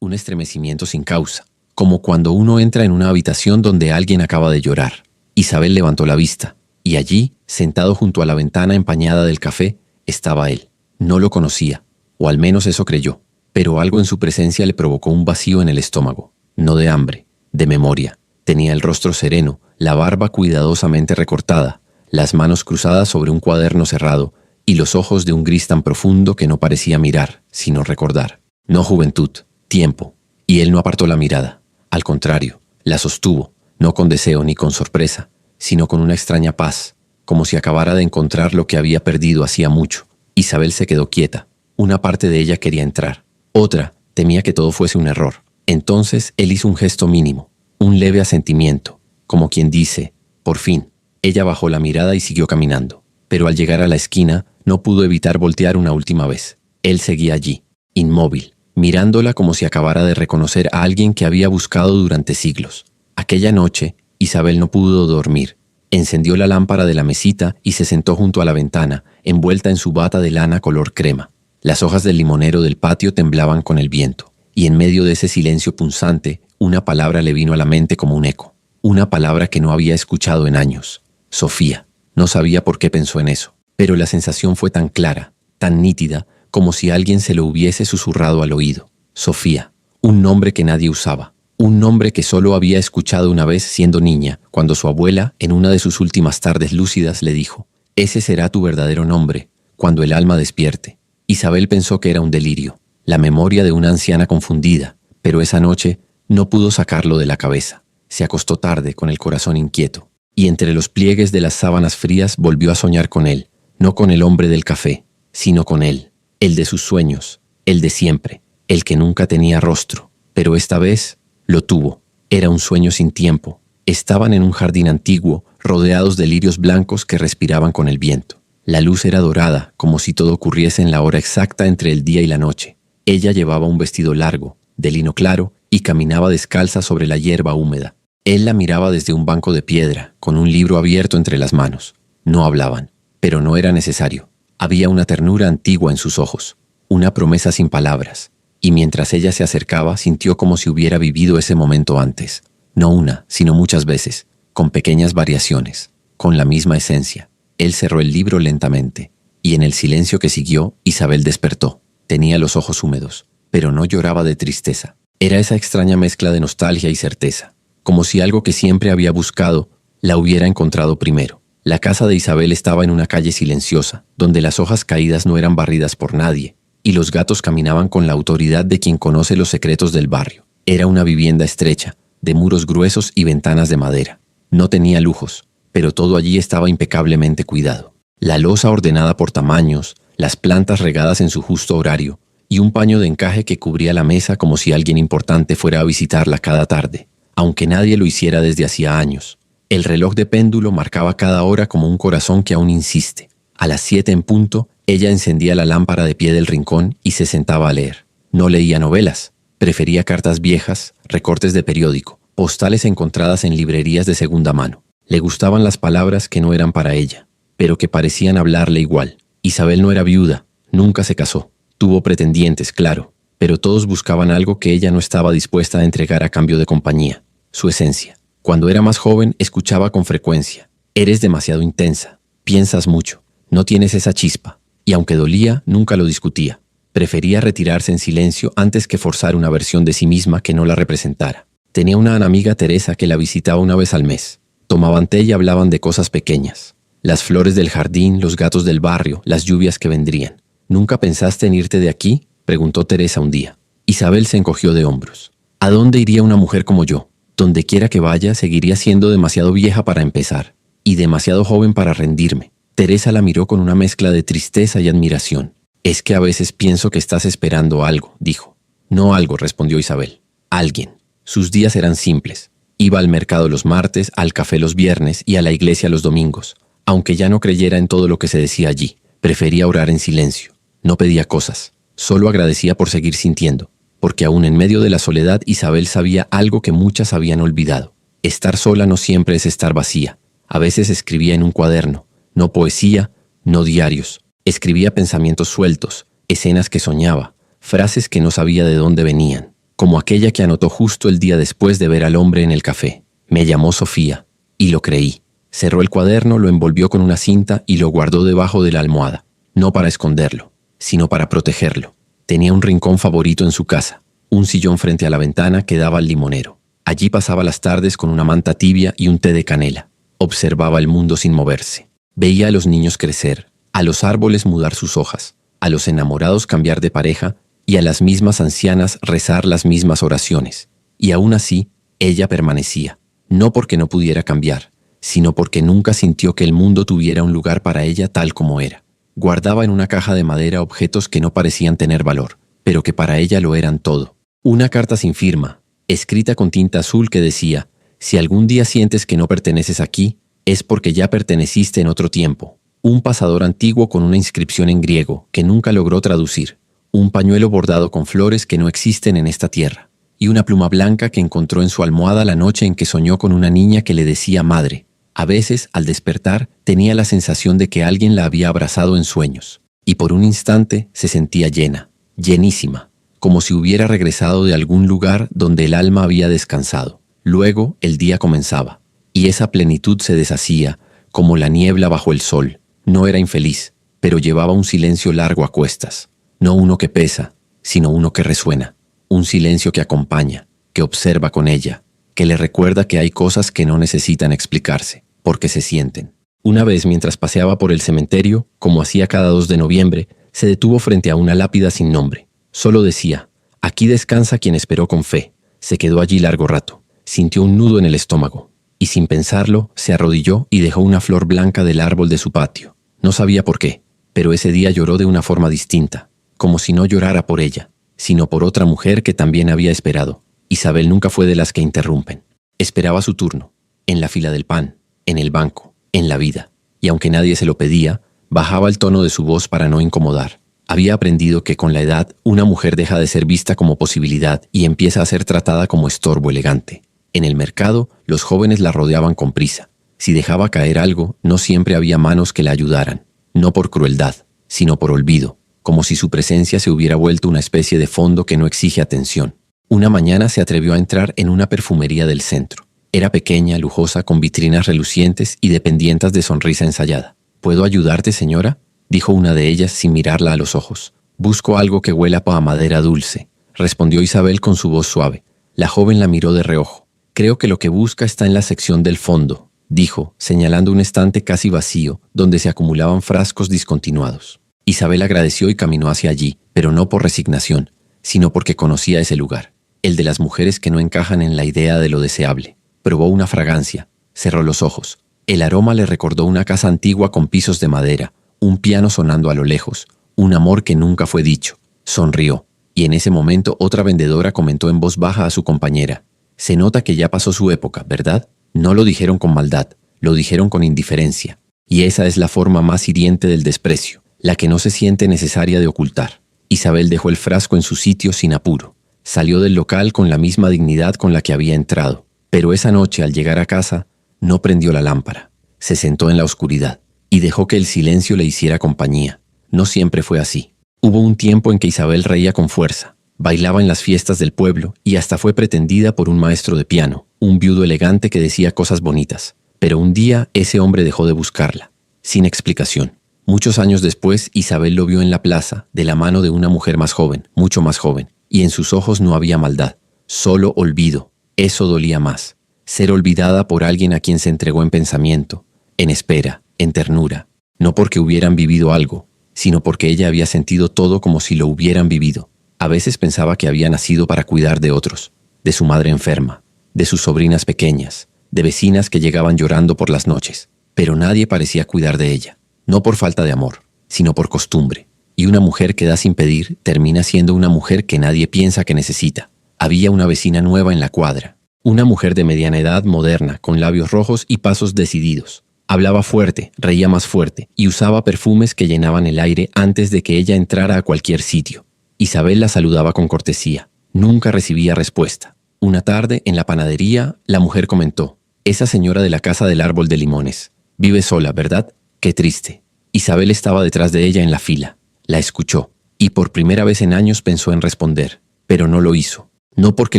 un estremecimiento sin causa, como cuando uno entra en una habitación donde alguien acaba de llorar. Isabel levantó la vista, y allí, sentado junto a la ventana empañada del café, estaba él. No lo conocía, o al menos eso creyó, pero algo en su presencia le provocó un vacío en el estómago, no de hambre, de memoria. Tenía el rostro sereno, la barba cuidadosamente recortada, las manos cruzadas sobre un cuaderno cerrado y los ojos de un gris tan profundo que no parecía mirar, sino recordar. No juventud, tiempo. Y él no apartó la mirada. Al contrario, la sostuvo, no con deseo ni con sorpresa, sino con una extraña paz, como si acabara de encontrar lo que había perdido hacía mucho. Isabel se quedó quieta. Una parte de ella quería entrar. Otra temía que todo fuese un error. Entonces él hizo un gesto mínimo, un leve asentimiento, como quien dice, por fin. Ella bajó la mirada y siguió caminando, pero al llegar a la esquina no pudo evitar voltear una última vez. Él seguía allí, inmóvil, mirándola como si acabara de reconocer a alguien que había buscado durante siglos. Aquella noche, Isabel no pudo dormir. Encendió la lámpara de la mesita y se sentó junto a la ventana, envuelta en su bata de lana color crema. Las hojas del limonero del patio temblaban con el viento, y en medio de ese silencio punzante, una palabra le vino a la mente como un eco. Una palabra que no había escuchado en años. Sofía. No sabía por qué pensó en eso, pero la sensación fue tan clara, tan nítida, como si alguien se lo hubiese susurrado al oído. Sofía. Un nombre que nadie usaba. Un nombre que solo había escuchado una vez siendo niña, cuando su abuela, en una de sus últimas tardes lúcidas, le dijo: «Ese será tu verdadero nombre, cuando el alma despierte». Isabel pensó que era un delirio, la memoria de una anciana confundida, pero esa noche no pudo sacarlo de la cabeza. Se acostó tarde, con el corazón inquieto, y entre los pliegues de las sábanas frías volvió a soñar con él, no con el hombre del café, sino con él, el de sus sueños, el de siempre, el que nunca tenía rostro, pero esta vez lo tuvo. Era un sueño sin tiempo. Estaban en un jardín antiguo, rodeados de lirios blancos que respiraban con el viento. La luz era dorada, como si todo ocurriese en la hora exacta entre el día y la noche. Ella llevaba un vestido largo, de lino claro, y caminaba descalza sobre la hierba húmeda. Él la miraba desde un banco de piedra, con un libro abierto entre las manos. No hablaban, pero no era necesario. Había una ternura antigua en sus ojos, una promesa sin palabras, y mientras ella se acercaba sintió como si hubiera vivido ese momento antes. No una, sino muchas veces, con pequeñas variaciones, con la misma esencia. Él cerró el libro lentamente, y en el silencio que siguió, Isabel despertó. Tenía los ojos húmedos, pero no lloraba de tristeza. Era esa extraña mezcla de nostalgia y certeza, como si algo que siempre había buscado la hubiera encontrado primero. La casa de Isabel estaba en una calle silenciosa, donde las hojas caídas no eran barridas por nadie, y los gatos caminaban con la autoridad de quien conoce los secretos del barrio. Era una vivienda estrecha, de muros gruesos y ventanas de madera. No tenía lujos, pero todo allí estaba impecablemente cuidado. La loza ordenada por tamaños, las plantas regadas en su justo horario, y un paño de encaje que cubría la mesa como si alguien importante fuera a visitarla cada tarde, aunque nadie lo hiciera desde hacía años. El reloj de péndulo marcaba cada hora como un corazón que aún insiste. A las 7 en punto, ella encendía la lámpara de pie del rincón y se sentaba a leer. No leía novelas, prefería cartas viejas, recortes de periódico, postales encontradas en librerías de segunda mano. Le gustaban las palabras que no eran para ella, pero que parecían hablarle igual. Isabel no era viuda, nunca se casó. Tuvo pretendientes, claro, pero todos buscaban algo que ella no estaba dispuesta a entregar a cambio de compañía: su esencia. Cuando era más joven, escuchaba con frecuencia: «Eres demasiado intensa, piensas mucho, no tienes esa chispa». Y aunque dolía, nunca lo discutía. Prefería retirarse en silencio antes que forzar una versión de sí misma que no la representara. Tenía una amiga, Teresa, que la visitaba una vez al mes. Tomaban té y hablaban de cosas pequeñas: las flores del jardín, los gatos del barrio, las lluvias que vendrían. «¿Nunca pensaste en irte de aquí?», preguntó Teresa un día. Isabel se encogió de hombros. «¿A dónde iría una mujer como yo? Donde quiera que vaya, seguiría siendo demasiado vieja para empezar, y demasiado joven para rendirme». Teresa la miró con una mezcla de tristeza y admiración. «Es que a veces pienso que estás esperando algo», dijo. «No algo», respondió Isabel. «Alguien». Sus días eran simples. Iba al mercado los martes, al café los viernes y a la iglesia los domingos. Aunque ya no creyera en todo lo que se decía allí, prefería orar en silencio. No pedía cosas, solo agradecía por seguir sintiendo, porque aún en medio de la soledad Isabel sabía algo que muchas habían olvidado. Estar sola no siempre es estar vacía. A veces escribía en un cuaderno, no poesía, no diarios. Escribía pensamientos sueltos, escenas que soñaba, frases que no sabía de dónde venían. como aquella que anotó justo el día después de ver al hombre en el café. Me llamó Sofía, y lo creí. Cerró el cuaderno, lo envolvió con una cinta y lo guardó debajo de la almohada, no para esconderlo, sino para protegerlo. Tenía un rincón favorito en su casa, un sillón frente a la ventana que daba al limonero. Allí pasaba las tardes con una manta tibia y un té de canela. Observaba el mundo sin moverse. Veía a los niños crecer, a los árboles mudar sus hojas, a los enamorados cambiar de pareja y a las mismas ancianas rezar las mismas oraciones. Y aún así, ella permanecía, no porque no pudiera cambiar, sino porque nunca sintió que el mundo tuviera un lugar para ella tal como era. Guardaba en una caja de madera objetos que no parecían tener valor, pero que para ella lo eran todo. Una carta sin firma, escrita con tinta azul que decía: si algún día sientes que no perteneces aquí, es porque ya perteneciste en otro tiempo. Un pasador antiguo con una inscripción en griego que nunca logró traducir. Un pañuelo bordado con flores que no existen en esta tierra. Y una pluma blanca que encontró en su almohada la noche en que soñó con una niña que le decía madre. A veces, al despertar, tenía la sensación de que alguien la había abrazado en sueños. Y por un instante se sentía llena, llenísima, como si hubiera regresado de algún lugar donde el alma había descansado. Luego el día comenzaba, y esa plenitud se deshacía, como la niebla bajo el sol. No era infeliz, pero llevaba un silencio largo a cuestas. No uno que pesa, sino uno que resuena. Un silencio que acompaña, que observa con ella, que le recuerda que hay cosas que no necesitan explicarse, porque se sienten. Una vez, mientras paseaba por el cementerio, como hacía cada 2 de noviembre, se detuvo frente a una lápida sin nombre. Solo decía: aquí descansa quien esperó con fe. Se quedó allí largo rato. Sintió un nudo en el estómago, y sin pensarlo, se arrodilló y dejó una flor blanca del árbol de su patio. No sabía por qué, pero ese día lloró de una forma distinta, como si no llorara por ella, sino por otra mujer que también había esperado. Isabel nunca fue de las que interrumpen. Esperaba su turno, en la fila del pan, en el banco, en la vida, y aunque nadie se lo pedía, bajaba el tono de su voz para no incomodar. Había aprendido que con la edad una mujer deja de ser vista como posibilidad y empieza a ser tratada como estorbo elegante. En el mercado, los jóvenes la rodeaban con prisa. Si dejaba caer algo, no siempre había manos que la ayudaran, no por crueldad, sino por olvido, como si su presencia se hubiera vuelto una especie de fondo que no exige atención. Una mañana se atrevió a entrar en una perfumería del centro. Era pequeña, lujosa, con vitrinas relucientes y dependientes de sonrisa ensayada. «¿Puedo ayudarte, señora?», dijo una de ellas sin mirarla a los ojos. «Busco algo que huela a madera dulce», respondió Isabel con su voz suave. La joven la miró de reojo. «Creo que lo que busca está en la sección del fondo», dijo, señalando un estante casi vacío, donde se acumulaban frascos discontinuados. Isabel agradeció y caminó hacia allí, pero no por resignación, sino porque conocía ese lugar, el de las mujeres que no encajan en la idea de lo deseable. Probó una fragancia, cerró los ojos. El aroma le recordó una casa antigua con pisos de madera, un piano sonando a lo lejos, un amor que nunca fue dicho. Sonrió, y en ese momento otra vendedora comentó en voz baja a su compañera: «Se nota que ya pasó su época, ¿verdad?». No lo dijeron con maldad, lo dijeron con indiferencia. Y esa es la forma más hiriente del desprecio, la que no se siente necesaria de ocultar. Isabel dejó el frasco en su sitio sin apuro. Salió del local con la misma dignidad con la que había entrado. Pero esa noche, al llegar a casa, no prendió la lámpara. Se sentó en la oscuridad y dejó que el silencio le hiciera compañía. No siempre fue así. Hubo un tiempo en que Isabel reía con fuerza, bailaba en las fiestas del pueblo y hasta fue pretendida por un maestro de piano, un viudo elegante que decía cosas bonitas. Pero un día ese hombre dejó de buscarla, sin explicación. Muchos años después, Isabel lo vio en la plaza, de la mano de una mujer más joven, mucho más joven, y en sus ojos no había maldad, solo olvido. Eso dolía más, ser olvidada por alguien a quien se entregó en pensamiento, en espera, en ternura, no porque hubieran vivido algo, sino porque ella había sentido todo como si lo hubieran vivido. A veces pensaba que había nacido para cuidar de otros, de su madre enferma, de sus sobrinas pequeñas, de vecinas que llegaban llorando por las noches, pero nadie parecía cuidar de ella, no por falta de amor, sino por costumbre. Y una mujer que da sin pedir termina siendo una mujer que nadie piensa que necesita. Había una vecina nueva en la cuadra, una mujer de mediana edad, moderna, con labios rojos y pasos decididos. Hablaba fuerte, reía más fuerte y usaba perfumes que llenaban el aire antes de que ella entrara a cualquier sitio. Isabel la saludaba con cortesía. Nunca recibía respuesta. Una tarde, en la panadería, la mujer comentó: «Esa señora de la casa del árbol de limones. Vive sola, ¿verdad? Qué triste». Isabel estaba detrás de ella en la fila. La escuchó y por primera vez en años pensó en responder, pero no lo hizo. No porque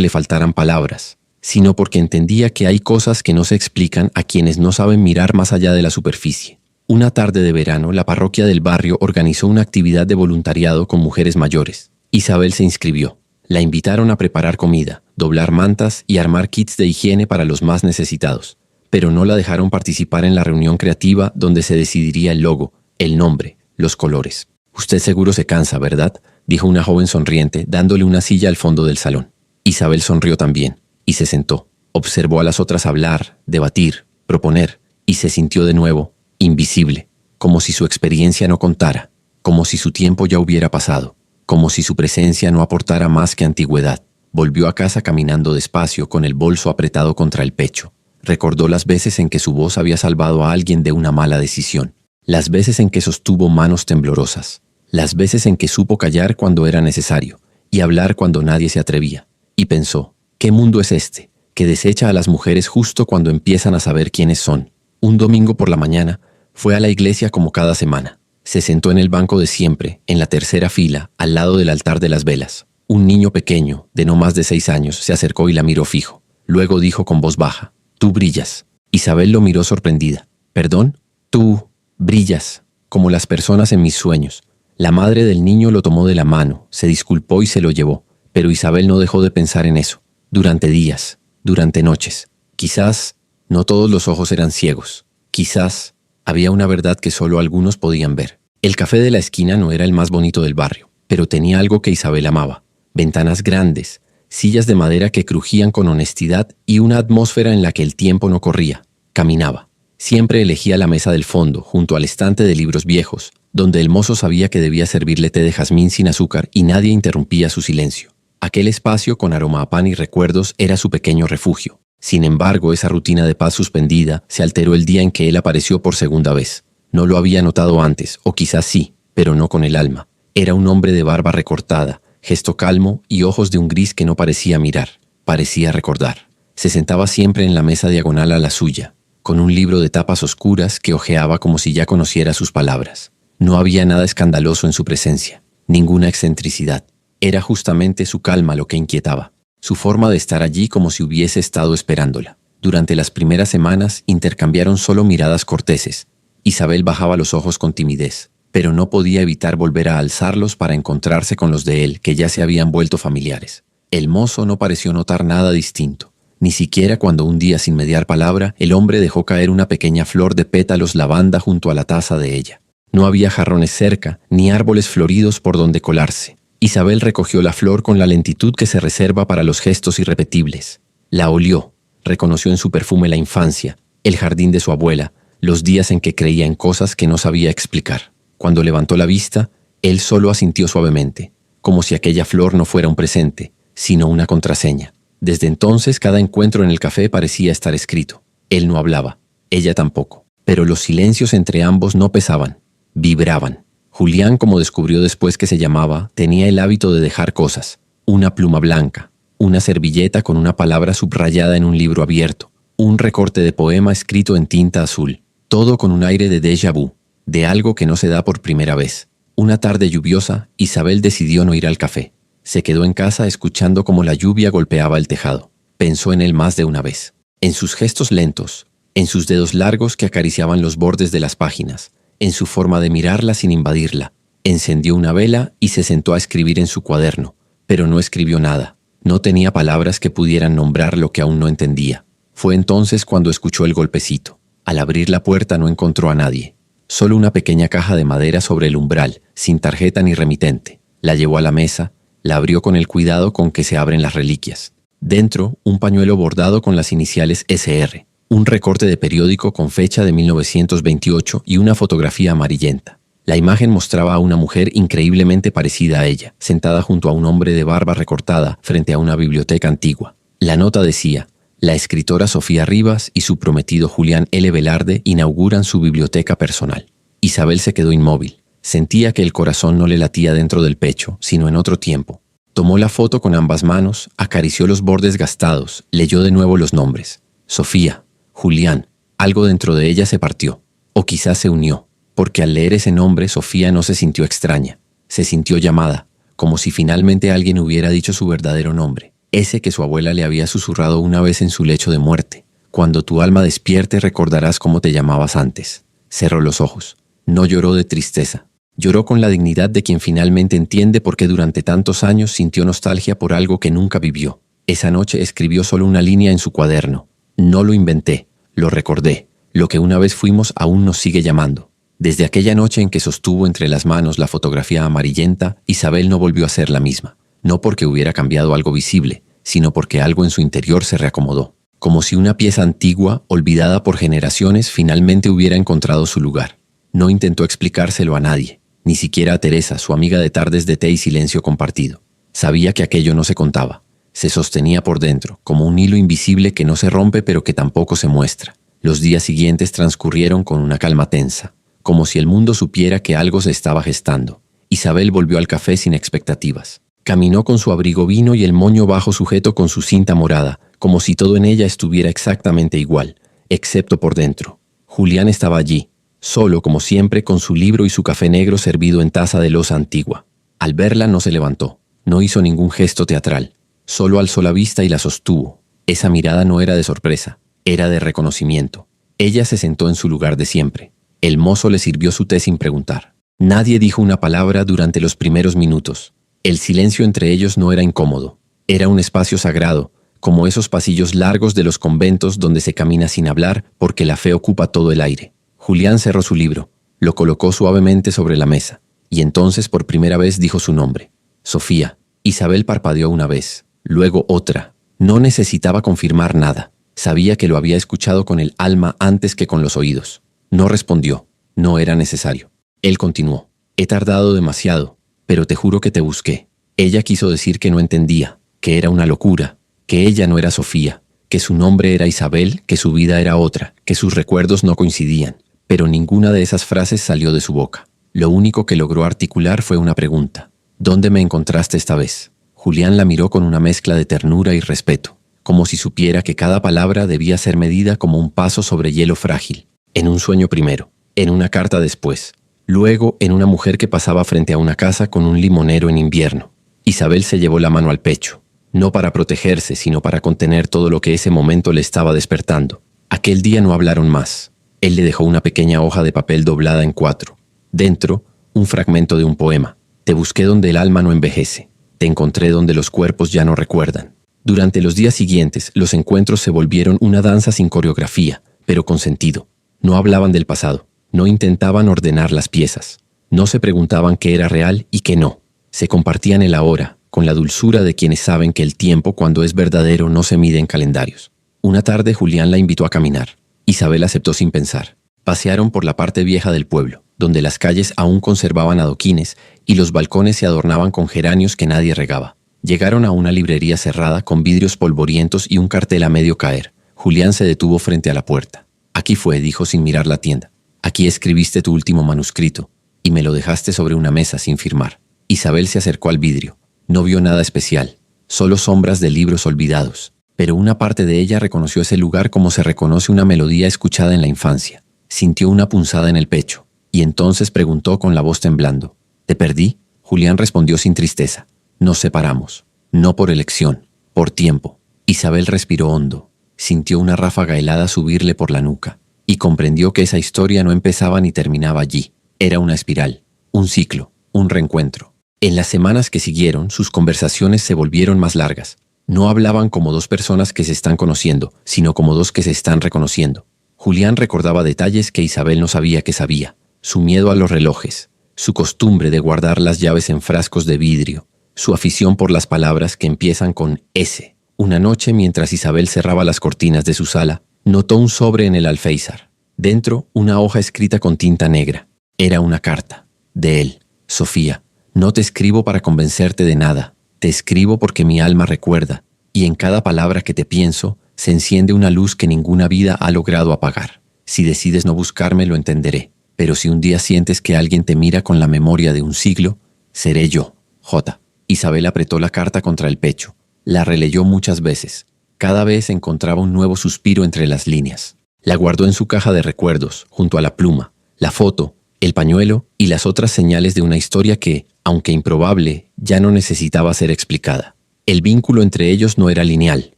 le faltaran palabras, sino porque entendía que hay cosas que no se explican a quienes no saben mirar más allá de la superficie. Una tarde de verano, la parroquia del barrio organizó una actividad de voluntariado con mujeres mayores. Isabel se inscribió. La invitaron a preparar comida, doblar mantas y armar kits de higiene para los más necesitados. Pero no la dejaron participar en la reunión creativa donde se decidiría el logo, el nombre, los colores. «Usted seguro se cansa, ¿verdad?», dijo una joven sonriente, dándole una silla al fondo del salón. Isabel sonrió también y se sentó. Observó a las otras hablar, debatir, proponer, y se sintió de nuevo invisible, como si su experiencia no contara, como si su tiempo ya hubiera pasado, como si su presencia no aportara más que antigüedad. Volvió a casa caminando despacio, con el bolso apretado contra el pecho. Recordó las veces en que su voz había salvado a alguien de una mala decisión, las veces en que sostuvo manos temblorosas, las veces en que supo callar cuando era necesario y hablar cuando nadie se atrevía. Y pensó, ¿qué mundo es este, que desecha a las mujeres justo cuando empiezan a saber quiénes son? Un domingo por la mañana, fue a la iglesia como cada semana. Se sentó en el banco de siempre, en la tercera fila, al lado del altar de las velas. Un niño pequeño, de no más de 6 años, se acercó y la miró fijo. Luego dijo con voz baja, «Tú brillas». Isabel lo miró sorprendida. «¿Perdón? Tú brillas, como las personas en mis sueños». La madre del niño lo tomó de la mano, se disculpó y se lo llevó. Pero Isabel no dejó de pensar en eso. Durante días, durante noches. Quizás no todos los ojos eran ciegos. Quizás había una verdad que solo algunos podían ver. El café de la esquina no era el más bonito del barrio, pero tenía algo que Isabel amaba. Ventanas grandes, sillas de madera que crujían con honestidad y una atmósfera en la que el tiempo no corría. Caminaba. Siempre elegía la mesa del fondo, junto al estante de libros viejos, donde el mozo sabía que debía servirle té de jazmín sin azúcar y nadie interrumpía su silencio. Aquel espacio con aroma a pan y recuerdos era su pequeño refugio. Sin embargo, esa rutina de paz suspendida se alteró el día en que él apareció por segunda vez. No lo había notado antes, o quizás sí, pero no con el alma. Era un hombre de barba recortada, gesto calmo y ojos de un gris que no parecía mirar, parecía recordar. Se sentaba siempre en la mesa diagonal a la suya, con un libro de tapas oscuras que hojeaba como si ya conociera sus palabras. No había nada escandaloso en su presencia, ninguna excentricidad. Era justamente su calma lo que inquietaba, su forma de estar allí como si hubiese estado esperándola. Durante las primeras semanas intercambiaron solo miradas corteses. Isabel bajaba los ojos con timidez, pero no podía evitar volver a alzarlos para encontrarse con los de él, que ya se habían vuelto familiares. El mozo no pareció notar nada distinto, ni siquiera cuando un día, sin mediar palabra, el hombre dejó caer una pequeña flor de pétalos lavanda junto a la taza de ella. No había jarrones cerca, ni árboles floridos por donde colarse. Isabel recogió la flor con la lentitud que se reserva para los gestos irrepetibles. La olió, reconoció en su perfume la infancia, el jardín de su abuela, los días en que creía en cosas que no sabía explicar. Cuando levantó la vista, él solo asintió suavemente, como si aquella flor no fuera un presente, sino una contraseña. Desde entonces, cada encuentro en el café parecía estar escrito. Él no hablaba, ella tampoco, pero los silencios entre ambos no pesaban, vibraban. Julián, como descubrió después que se llamaba, tenía el hábito de dejar cosas. Una pluma blanca, una servilleta con una palabra subrayada en un libro abierto, un recorte de poema escrito en tinta azul. Todo con un aire de déjà vu, de algo que no se da por primera vez. Una tarde lluviosa, Isabel decidió no ir al café. Se quedó en casa escuchando cómo la lluvia golpeaba el tejado. Pensó en él más de una vez. En sus gestos lentos, en sus dedos largos que acariciaban los bordes de las páginas, en su forma de mirarla sin invadirla. Encendió una vela y se sentó a escribir en su cuaderno, pero no escribió nada. No tenía palabras que pudieran nombrar lo que aún no entendía. Fue entonces cuando escuchó el golpecito. Al abrir la puerta no encontró a nadie. Solo una pequeña caja de madera sobre el umbral, sin tarjeta ni remitente. La llevó a la mesa, la abrió con el cuidado con que se abren las reliquias. Dentro, un pañuelo bordado con las iniciales SR, un recorte de periódico con fecha de 1928 y una fotografía amarillenta. La imagen mostraba a una mujer increíblemente parecida a ella, sentada junto a un hombre de barba recortada frente a una biblioteca antigua. La nota decía: la escritora Sofía Rivas y su prometido Julián L. Velarde inauguran su biblioteca personal. Isabel se quedó inmóvil. Sentía que el corazón no le latía dentro del pecho, sino en otro tiempo. Tomó la foto con ambas manos, acarició los bordes gastados, leyó de nuevo los nombres. Sofía, Julián. Algo dentro de ella se partió. O quizás se unió, porque al leer ese nombre Sofía no se sintió extraña. Se sintió llamada, como si finalmente alguien hubiera dicho su verdadero nombre. ese que su abuela le había susurrado una vez en su lecho de muerte. Cuando tu alma despierte recordarás cómo te llamabas antes. Cerró los ojos. No lloró de tristeza. Lloró con la dignidad de quien finalmente entiende por qué durante tantos años sintió nostalgia por algo que nunca vivió. Esa noche escribió solo una línea en su cuaderno. No lo inventé, lo recordé. Lo que una vez fuimos aún nos sigue llamando. Desde aquella noche en que sostuvo entre las manos la fotografía amarillenta, Isabel no volvió a ser la misma. No porque hubiera cambiado algo visible, sino porque algo en su interior se reacomodó. Como si una pieza antigua, olvidada por generaciones, finalmente hubiera encontrado su lugar. No intentó explicárselo a nadie, ni siquiera a Teresa, su amiga de tardes de té y silencio compartido. Sabía que aquello no se contaba. Se sostenía por dentro, como un hilo invisible que no se rompe pero que tampoco se muestra. Los días siguientes transcurrieron con una calma tensa, como si el mundo supiera que algo se estaba gestando. Isabel volvió al café sin expectativas. Caminó con su abrigo vino y el moño bajo sujeto con su cinta morada, como si todo en ella estuviera exactamente igual, excepto por dentro. Julián estaba allí, solo como siempre, con su libro y su café negro servido en taza de loza antigua. Al verla no se levantó, no hizo ningún gesto teatral. Solo alzó la vista y la sostuvo. Esa mirada no era de sorpresa, era de reconocimiento. Ella se sentó en su lugar de siempre. El mozo le sirvió su té sin preguntar. Nadie dijo una palabra durante los primeros minutos. El silencio entre ellos no era incómodo. Era un espacio sagrado, como esos pasillos largos de los conventos donde se camina sin hablar porque la fe ocupa todo el aire. Julián cerró su libro, lo colocó suavemente sobre la mesa, y entonces por primera vez dijo su nombre. Sofía. Isabel parpadeó una vez. Luego otra. No necesitaba confirmar nada. Sabía que lo había escuchado con el alma antes que con los oídos. No respondió. No era necesario. Él continuó. He tardado demasiado, pero te juro que te busqué. Ella quiso decir que no entendía, que era una locura, que ella no era Sofía, que su nombre era Isabel, que su vida era otra, que sus recuerdos no coincidían. Pero ninguna de esas frases salió de su boca. Lo único que logró articular fue una pregunta. ¿Dónde me encontraste esta vez? Julián la miró con una mezcla de ternura y respeto, como si supiera que cada palabra debía ser medida como un paso sobre hielo frágil. En un sueño primero, en una carta después, luego en una mujer que pasaba frente a una casa con un limonero en invierno. Isabel se llevó la mano al pecho, no para protegerse, sino para contener todo lo que ese momento le estaba despertando. Aquel día no hablaron más. Él le dejó una pequeña hoja de papel doblada en 4. Dentro, un fragmento de un poema. Te busqué donde el alma no envejece. Te encontré donde los cuerpos ya no recuerdan. Durante los días siguientes, los encuentros se volvieron una danza sin coreografía, pero con sentido. No hablaban del pasado, no intentaban ordenar las piezas, no se preguntaban qué era real y qué no. Se compartían el ahora, con la dulzura de quienes saben que el tiempo, cuando es verdadero, no se mide en calendarios. Una tarde Julián la invitó a caminar. Isabel aceptó sin pensar. Pasearon por la parte vieja del pueblo, donde las calles aún conservaban adoquines y los balcones se adornaban con geranios que nadie regaba. Llegaron a una librería cerrada con vidrios polvorientos y un cartel a medio caer. Julián se detuvo frente a la puerta. Aquí fue, dijo sin mirar la tienda. Aquí escribiste tu último manuscrito y me lo dejaste sobre una mesa sin firmar. Isabel se acercó al vidrio. No vio nada especial, solo sombras de libros olvidados. Pero una parte de ella reconoció ese lugar como se reconoce una melodía escuchada en la infancia. Sintió una punzada en el pecho, y entonces preguntó con la voz temblando. ¿Te perdí? Julián respondió sin tristeza. Nos separamos, no por elección, por tiempo. Isabel respiró hondo, sintió una ráfaga helada subirle por la nuca, y comprendió que esa historia no empezaba ni terminaba allí. Era una espiral, un ciclo, un reencuentro. En las semanas que siguieron, sus conversaciones se volvieron más largas. No hablaban como dos personas que se están conociendo, sino como dos que se están reconociendo. Julián recordaba detalles que Isabel no sabía que sabía. Su miedo a los relojes, su costumbre de guardar las llaves en frascos de vidrio, su afición por las palabras que empiezan con S. Una noche, mientras Isabel cerraba las cortinas de su sala, notó un sobre en el alféizar. Dentro, una hoja escrita con tinta negra. Era una carta. De él. Sofía, no te escribo para convencerte de nada. Te escribo porque mi alma recuerda, y en cada palabra que te pienso, se enciende una luz que ninguna vida ha logrado apagar. Si decides no buscarme, lo entenderé. Pero si un día sientes que alguien te mira con la memoria de un siglo, seré yo, J. Isabel apretó la carta contra el pecho. La releyó muchas veces. Cada vez encontraba un nuevo suspiro entre las líneas. La guardó en su caja de recuerdos, junto a la pluma, la foto, el pañuelo y las otras señales de una historia que, aunque improbable, ya no necesitaba ser explicada. El vínculo entre ellos no era lineal.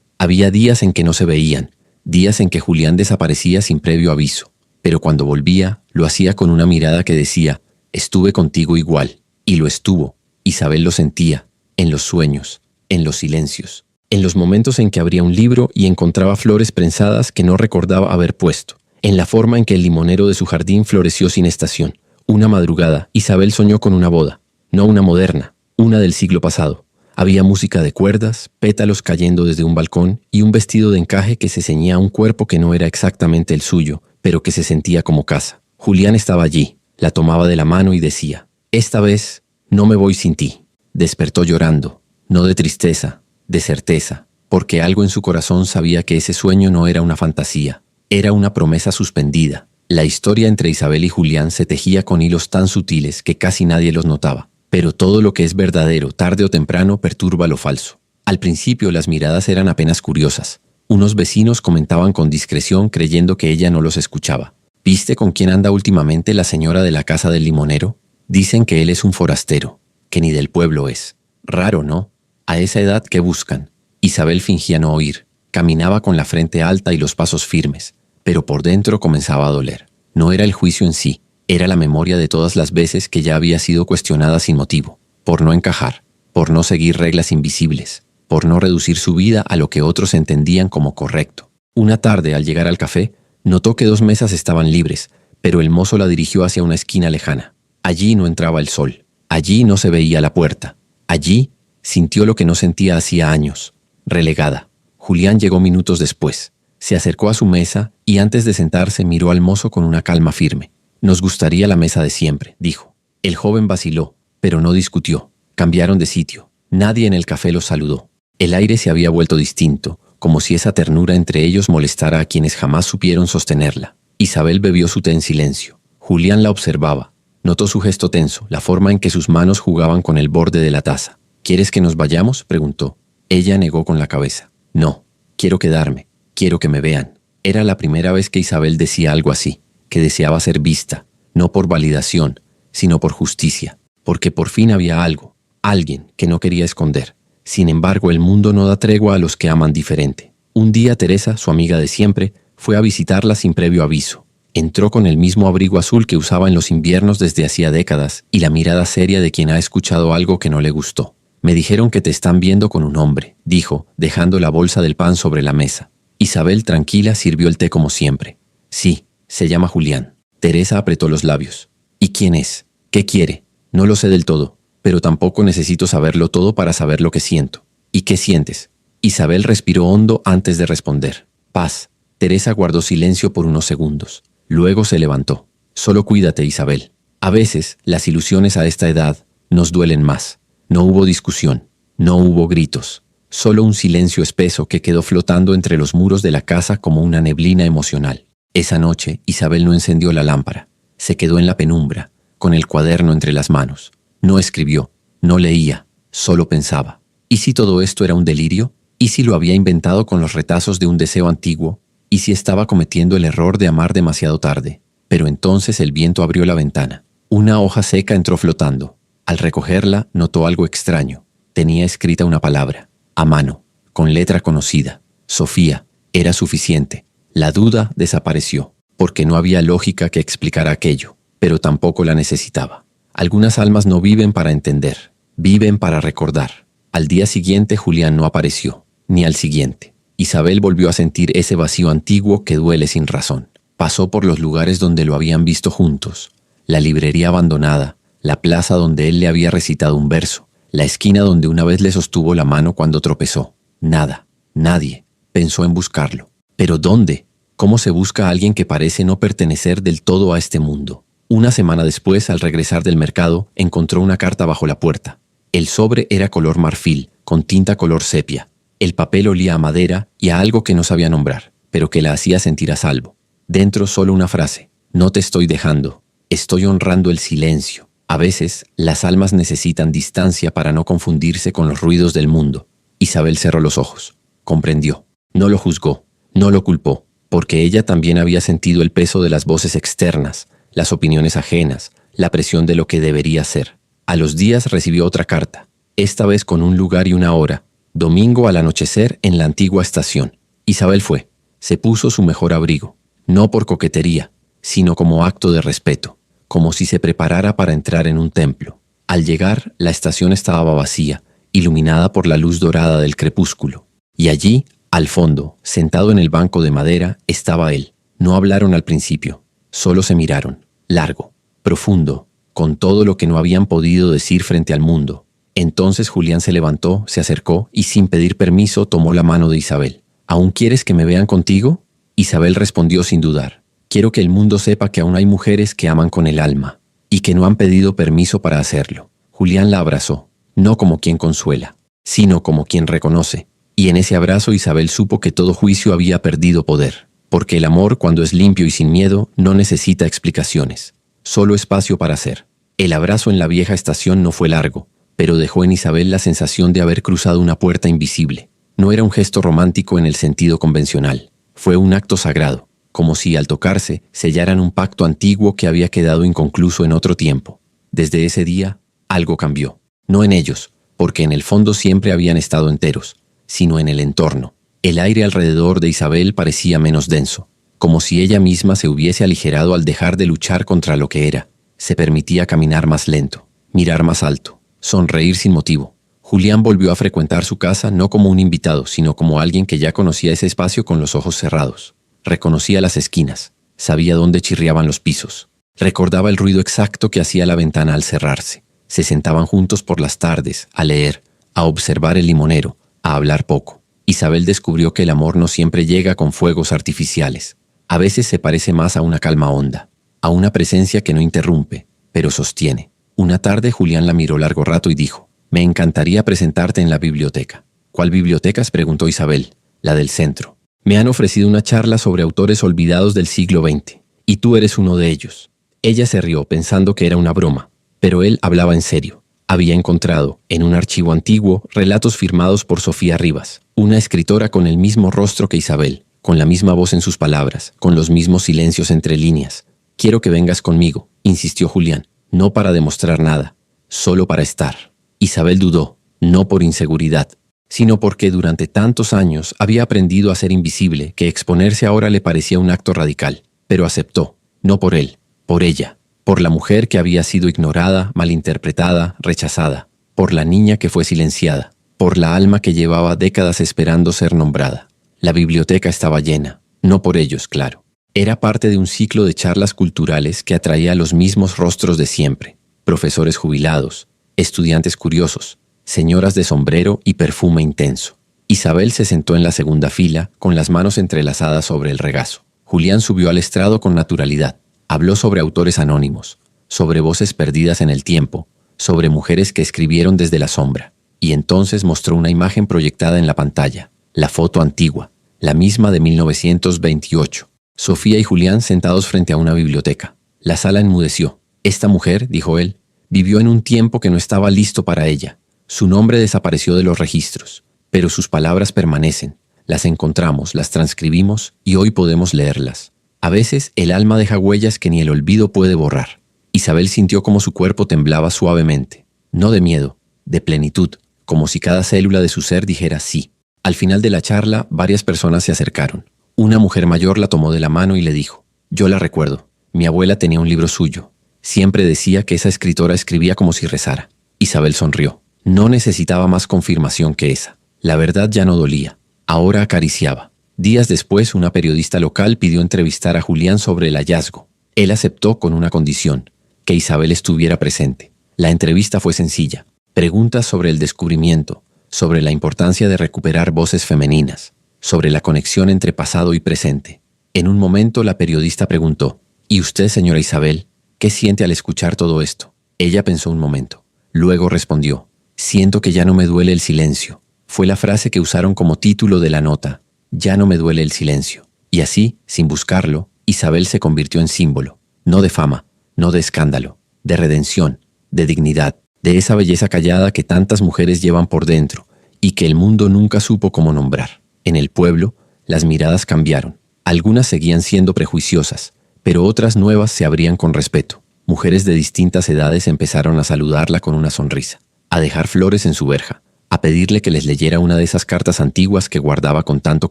Había días en que no se veían, días en que Julián desaparecía sin previo aviso. Pero cuando volvía, lo hacía con una mirada que decía: estuve contigo igual. Y lo estuvo. Isabel lo sentía, en los sueños, en los silencios, en los momentos en que abría un libro y encontraba flores prensadas que no recordaba haber puesto, en la forma en que el limonero de su jardín floreció sin estación. Una madrugada, Isabel soñó con una boda, no una moderna, una del siglo pasado. Había música de cuerdas, pétalos cayendo desde un balcón y un vestido de encaje que se ceñía a un cuerpo que no era exactamente el suyo, pero que se sentía como casa. Julián estaba allí, la tomaba de la mano y decía: esta vez no me voy sin ti. Despertó llorando, no de tristeza, de certeza, porque algo en su corazón sabía que ese sueño no era una fantasía, era una promesa suspendida. La historia entre Isabel y Julián se tejía con hilos tan sutiles que casi nadie los notaba. Pero todo lo que es verdadero, tarde o temprano, perturba lo falso. Al principio las miradas eran apenas curiosas. Unos vecinos comentaban con discreción creyendo que ella no los escuchaba. ¿Viste con quién anda últimamente la señora de la casa del limonero? Dicen que él es un forastero, que ni del pueblo es. Raro, ¿no? A esa edad, ¿qué buscan? Isabel fingía no oír. Caminaba con la frente alta y los pasos firmes, pero por dentro comenzaba a doler. No era el juicio en sí, era la memoria de todas las veces que ya había sido cuestionada sin motivo, por no encajar, por no seguir reglas invisibles, por no reducir su vida a lo que otros entendían como correcto. Una tarde, al llegar al café, notó que 2 mesas estaban libres, pero el mozo la dirigió hacia una esquina lejana. Allí no entraba el sol, allí no se veía la puerta, allí sintió lo que no sentía hacía años, relegada. Julián llegó minutos después, se acercó a su mesa y antes de sentarse miró al mozo con una calma firme. Nos gustaría la mesa de siempre, dijo. El joven vaciló, pero no discutió. Cambiaron de sitio. Nadie en el café los saludó. El aire se había vuelto distinto, como si esa ternura entre ellos molestara a quienes jamás supieron sostenerla. Isabel bebió su té en silencio. Julián la observaba. Notó su gesto tenso, la forma en que sus manos jugaban con el borde de la taza. ¿Quieres que nos vayamos?, preguntó. Ella negó con la cabeza. No, quiero quedarme, quiero que me vean. Era la primera vez que Isabel decía algo así, que deseaba ser vista, no por validación, sino por justicia, porque por fin había algo, alguien que no quería esconder. Sin embargo, el mundo no da tregua a los que aman diferente. Un día Teresa, su amiga de siempre, fue a visitarla sin previo aviso. Entró con el mismo abrigo azul que usaba en los inviernos desde hacía décadas y la mirada seria de quien ha escuchado algo que no le gustó. Me dijeron que te están viendo con un hombre, dijo, dejando la bolsa del pan sobre la mesa. Isabel, tranquila, sirvió el té como siempre. Sí, se llama Julián. Teresa apretó los labios. ¿Y quién es? ¿Qué quiere? No lo sé del todo, pero tampoco necesito saberlo todo para saber lo que siento. ¿Y qué sientes? Isabel respiró hondo antes de responder. Paz. Teresa guardó silencio por unos segundos. Luego se levantó. Solo cuídate, Isabel. A veces, las ilusiones a esta edad nos duelen más. No hubo discusión, no hubo gritos, solo un silencio espeso que quedó flotando entre los muros de la casa como una neblina emocional. Esa noche, Isabel no encendió la lámpara. Se quedó en la penumbra, con el cuaderno entre las manos. No escribió, no leía, solo pensaba. ¿Y si todo esto era un delirio? ¿Y si lo había inventado con los retazos de un deseo antiguo? ¿Y si estaba cometiendo el error de amar demasiado tarde? Pero entonces el viento abrió la ventana. Una hoja seca entró flotando. Al recogerla, notó algo extraño. Tenía escrita una palabra, a mano, con letra conocida. Sofía. Era suficiente. La duda desapareció, porque no había lógica que explicara aquello, pero tampoco la necesitaba. Algunas almas no viven para entender, viven para recordar. Al día siguiente Julián no apareció, ni al siguiente. Isabel volvió a sentir ese vacío antiguo que duele sin razón. Pasó por los lugares donde lo habían visto juntos, la librería abandonada, la plaza donde él le había recitado un verso, la esquina donde una vez le sostuvo la mano cuando tropezó. Nada, nadie. Pensó en buscarlo. ¿Pero dónde? ¿Cómo se busca a alguien que parece no pertenecer del todo a este mundo? Una semana después, al regresar del mercado, encontró una carta bajo la puerta. El sobre era color marfil, con tinta color sepia. El papel olía a madera y a algo que no sabía nombrar, pero que la hacía sentir a salvo. Dentro solo una frase. No te estoy dejando. Estoy honrando el silencio. A veces, las almas necesitan distancia para no confundirse con los ruidos del mundo. Isabel cerró los ojos. Comprendió. No lo juzgó. No lo culpó, porque ella también había sentido el peso de las voces externas, las opiniones ajenas, la presión de lo que debería ser. A los días recibió otra carta, esta vez con un lugar y una hora, Domingo al anochecer en la antigua estación. Isabel fue. Se puso su mejor abrigo. No por coquetería, sino como acto de respeto, como si se preparara para entrar en un templo. Al llegar, la estación estaba vacía, iluminada por la luz dorada del crepúsculo. Y allí, al fondo, sentado en el banco de madera, estaba él. No hablaron al principio, solo se miraron, largo, profundo, con todo lo que no habían podido decir frente al mundo. Entonces Julián se levantó, se acercó y sin pedir permiso tomó la mano de Isabel. ¿Aún quieres que me vean contigo? Isabel respondió sin dudar. Quiero que el mundo sepa que aún hay mujeres que aman con el alma y que no han pedido permiso para hacerlo. Julián la abrazó, no como quien consuela, sino como quien reconoce. Y en ese abrazo Isabel supo que todo juicio había perdido poder, porque el amor, cuando es limpio y sin miedo, no necesita explicaciones, solo espacio para ser. El abrazo en la vieja estación no fue largo, pero dejó en Isabel la sensación de haber cruzado una puerta invisible. No era un gesto romántico en el sentido convencional, fue un acto sagrado, como si al tocarse sellaran un pacto antiguo que había quedado inconcluso en otro tiempo. Desde ese día, algo cambió, no en ellos, porque en el fondo siempre habían estado enteros, sino en el entorno. El aire alrededor de Isabel parecía menos denso, como si ella misma se hubiese aligerado al dejar de luchar contra lo que era. Se permitía caminar más lento, mirar más alto, sonreír sin motivo. Julián volvió a frecuentar su casa no como un invitado, sino como alguien que ya conocía ese espacio con los ojos cerrados. Reconocía las esquinas, sabía dónde chirriaban los pisos, recordaba el ruido exacto que hacía la ventana al cerrarse. Se sentaban juntos por las tardes, a leer, a observar el limonero, a hablar poco. Isabel descubrió que el amor no siempre llega con fuegos artificiales. A veces se parece más a una calma honda, a una presencia que no interrumpe, pero sostiene. Una tarde Julián la miró largo rato y dijo: «Me encantaría presentarte en la biblioteca». «¿Cuál bibliotecas?», preguntó Isabel. «La del centro. Me han ofrecido una charla sobre autores olvidados del siglo XX, y tú eres uno de ellos». Ella se rió pensando que era una broma, pero él hablaba en serio. Había encontrado, en un archivo antiguo, relatos firmados por Sofía Rivas, una escritora con el mismo rostro que Isabel, con la misma voz en sus palabras, con los mismos silencios entre líneas. «Quiero que vengas conmigo», insistió Julián, no para demostrar nada, solo para estar. Isabel dudó, no por inseguridad, sino porque durante tantos años había aprendido a ser invisible que exponerse ahora le parecía un acto radical, pero aceptó, no por él, por ella. Por la mujer que había sido ignorada, malinterpretada, rechazada, por la niña que fue silenciada, por la alma que llevaba décadas esperando ser nombrada. La biblioteca estaba llena, no por ellos, claro. Era parte de un ciclo de charlas culturales que atraía a los mismos rostros de siempre: profesores jubilados, estudiantes curiosos, señoras de sombrero y perfume intenso. Isabel se sentó en la segunda fila, con las manos entrelazadas sobre el regazo. Julián subió al estrado con naturalidad. Habló sobre autores anónimos, sobre voces perdidas en el tiempo, sobre mujeres que escribieron desde la sombra. Y entonces mostró una imagen proyectada en la pantalla, la foto antigua, la misma de 1928. Sofía y Julián sentados frente a una biblioteca. La sala enmudeció. «Esta mujer», dijo él, «vivió en un tiempo que no estaba listo para ella. Su nombre desapareció de los registros, pero sus palabras permanecen. Las encontramos, las transcribimos y hoy podemos leerlas. A veces el alma deja huellas que ni el olvido puede borrar». Isabel sintió como su cuerpo temblaba suavemente, no de miedo, de plenitud, como si cada célula de su ser dijera sí. Al final de la charla, varias personas se acercaron. Una mujer mayor la tomó de la mano y le dijo: «Yo la recuerdo. Mi abuela tenía un libro suyo. Siempre decía que esa escritora escribía como si rezara». Isabel sonrió. No necesitaba más confirmación que esa. La verdad ya no dolía. Ahora acariciaba. Días después, una periodista local pidió entrevistar a Julián sobre el hallazgo. Él aceptó con una condición: que Isabel estuviera presente. La entrevista fue sencilla. Preguntas sobre el descubrimiento, sobre la importancia de recuperar voces femeninas, sobre la conexión entre pasado y presente. En un momento la periodista preguntó: «¿Y usted, señora Isabel, qué siente al escuchar todo esto?». Ella pensó un momento. Luego respondió: «Siento que ya no me duele el silencio». Fue la frase que usaron como título de la nota. «Ya no me duele el silencio». Y así, sin buscarlo, Isabel se convirtió en símbolo, no de fama, no de escándalo, de redención, de dignidad, de esa belleza callada que tantas mujeres llevan por dentro y que el mundo nunca supo cómo nombrar. En el pueblo, las miradas cambiaron. Algunas seguían siendo prejuiciosas, pero otras nuevas se abrían con respeto. Mujeres de distintas edades empezaron a saludarla con una sonrisa, a dejar flores en su verja, a pedirle que les leyera una de esas cartas antiguas que guardaba con tanto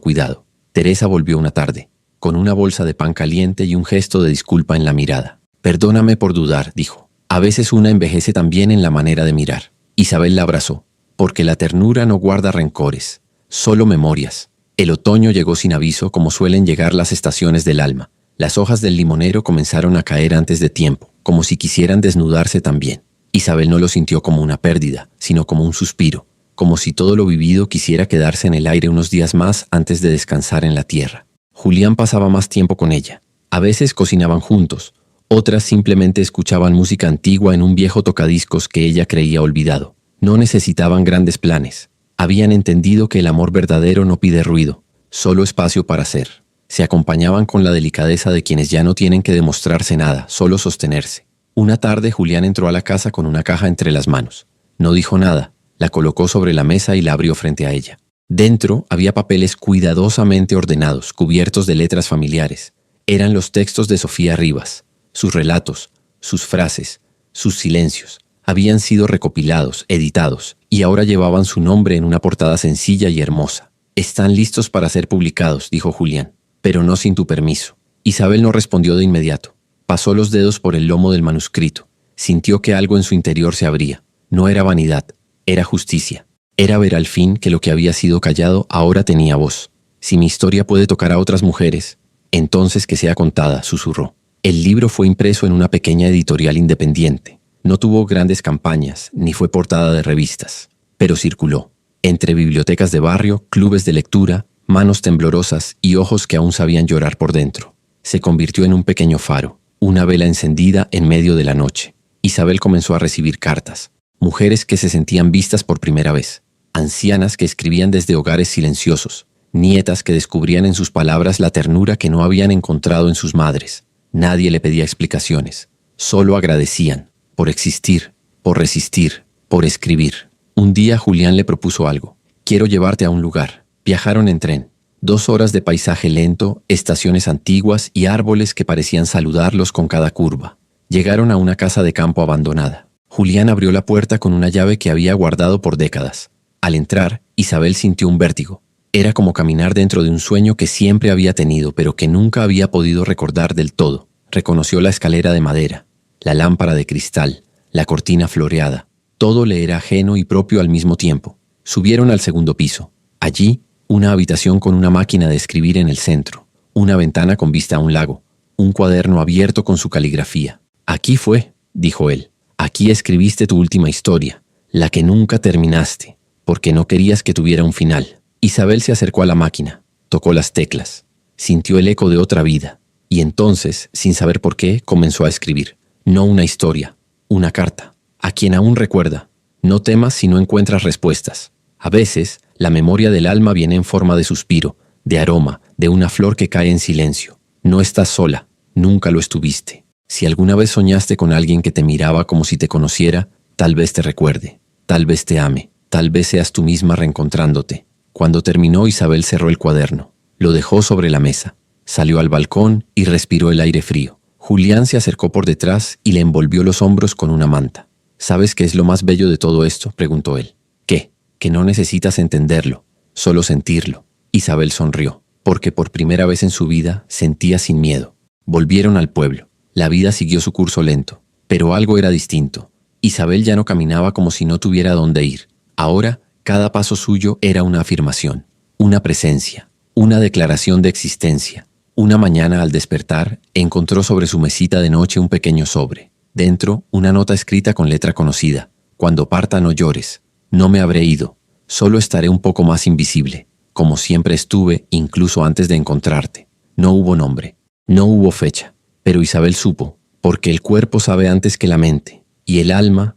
cuidado. Teresa volvió una tarde, con una bolsa de pan caliente y un gesto de disculpa en la mirada. «Perdóname por dudar», dijo. «A veces una envejece también en la manera de mirar». Isabel la abrazó, porque la ternura no guarda rencores, solo memorias. El otoño llegó sin aviso, como suelen llegar las estaciones del alma. Las hojas del limonero comenzaron a caer antes de tiempo, como si quisieran desnudarse también. Isabel no lo sintió como una pérdida, sino como un suspiro, como si todo lo vivido quisiera quedarse en el aire unos días más antes de descansar en la tierra. Julián pasaba más tiempo con ella. A veces cocinaban juntos, otras simplemente escuchaban música antigua en un viejo tocadiscos que ella creía olvidado. No necesitaban grandes planes. Habían entendido que el amor verdadero no pide ruido, solo espacio para ser. Se acompañaban con la delicadeza de quienes ya no tienen que demostrarse nada, solo sostenerse. Una tarde Julián entró a la casa con una caja entre las manos. No dijo nada, la colocó sobre la mesa y la abrió frente a ella. Dentro había papeles cuidadosamente ordenados, cubiertos de letras familiares. Eran los textos de Sofía Rivas. Sus relatos, sus frases, sus silencios, habían sido recopilados, editados, y ahora llevaban su nombre en una portada sencilla y hermosa. «Están listos para ser publicados», dijo Julián, «pero no sin tu permiso». Isabel no respondió de inmediato. Pasó los dedos por el lomo del manuscrito. Sintió que algo en su interior se abría. No era vanidad, era justicia. Era ver al fin que lo que había sido callado ahora tenía voz. «Si mi historia puede tocar a otras mujeres, entonces que sea contada», susurró. El libro fue impreso en una pequeña editorial independiente. No tuvo grandes campañas, ni fue portada de revistas, pero circuló. Entre bibliotecas de barrio, clubes de lectura, manos temblorosas y ojos que aún sabían llorar por dentro. Se convirtió en un pequeño faro, una vela encendida en medio de la noche. Isabel comenzó a recibir cartas. Mujeres que se sentían vistas por primera vez. Ancianas que escribían desde hogares silenciosos. Nietas que descubrían en sus palabras la ternura que no habían encontrado en sus madres. Nadie le pedía explicaciones. Solo agradecían. Por existir, por resistir, por escribir. Un día Julián le propuso algo. «Quiero llevarte a un lugar». Viajaron en tren. 2 horas de paisaje lento, estaciones antiguas y árboles que parecían saludarlos con cada curva. Llegaron a una casa de campo abandonada. Julián abrió la puerta con una llave que había guardado por décadas. Al entrar, Isabel sintió un vértigo. Era como caminar dentro de un sueño que siempre había tenido, pero que nunca había podido recordar del todo. Reconoció la escalera de madera, la lámpara de cristal, la cortina floreada. Todo le era ajeno y propio al mismo tiempo. Subieron al segundo piso. Allí, una habitación con una máquina de escribir en el centro, una ventana con vista a un lago, un cuaderno abierto con su caligrafía. «Aquí fue», dijo él. «Aquí escribiste tu última historia, la que nunca terminaste, porque no querías que tuviera un final». Isabel se acercó a la máquina, tocó las teclas, sintió el eco de otra vida, y entonces, sin saber por qué, comenzó a escribir. No una historia, una carta, a quien aún recuerda. No temas si no encuentras respuestas. A veces, la memoria del alma viene en forma de suspiro, de aroma, de una flor que cae en silencio. No estás sola, nunca lo estuviste. Si alguna vez soñaste con alguien que te miraba como si te conociera, tal vez te recuerde, tal vez te ame, tal vez seas tú misma reencontrándote. Cuando terminó, Isabel cerró el cuaderno, lo dejó sobre la mesa, salió al balcón y respiró el aire frío. Julián se acercó por detrás y le envolvió los hombros con una manta. «¿Sabes qué es lo más bello de todo esto?», preguntó él. «¿Qué?». «Que no necesitas entenderlo, solo sentirlo». Isabel sonrió, porque por primera vez en su vida sentía sin miedo. Volvieron al pueblo. La vida siguió su curso lento, pero algo era distinto. Isabel ya no caminaba como si no tuviera dónde ir. Ahora, cada paso suyo era una afirmación, una presencia, una declaración de existencia. Una mañana, al despertar, encontró sobre su mesita de noche un pequeño sobre. Dentro, una nota escrita con letra conocida. «Cuando parta no llores. No me habré ido. Solo estaré un poco más invisible, como siempre estuve incluso antes de encontrarte». No hubo nombre, no hubo fecha, pero Isabel supo, porque el cuerpo sabe antes que la mente, y el alma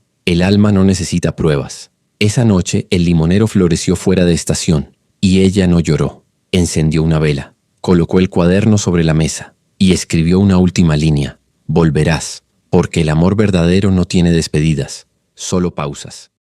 no necesita pruebas. Esa noche el limonero floreció fuera de estación, y ella no lloró. Encendió una vela, colocó el cuaderno sobre la mesa, y escribió una última línea. «Volverás, porque el amor verdadero no tiene despedidas, solo pausas».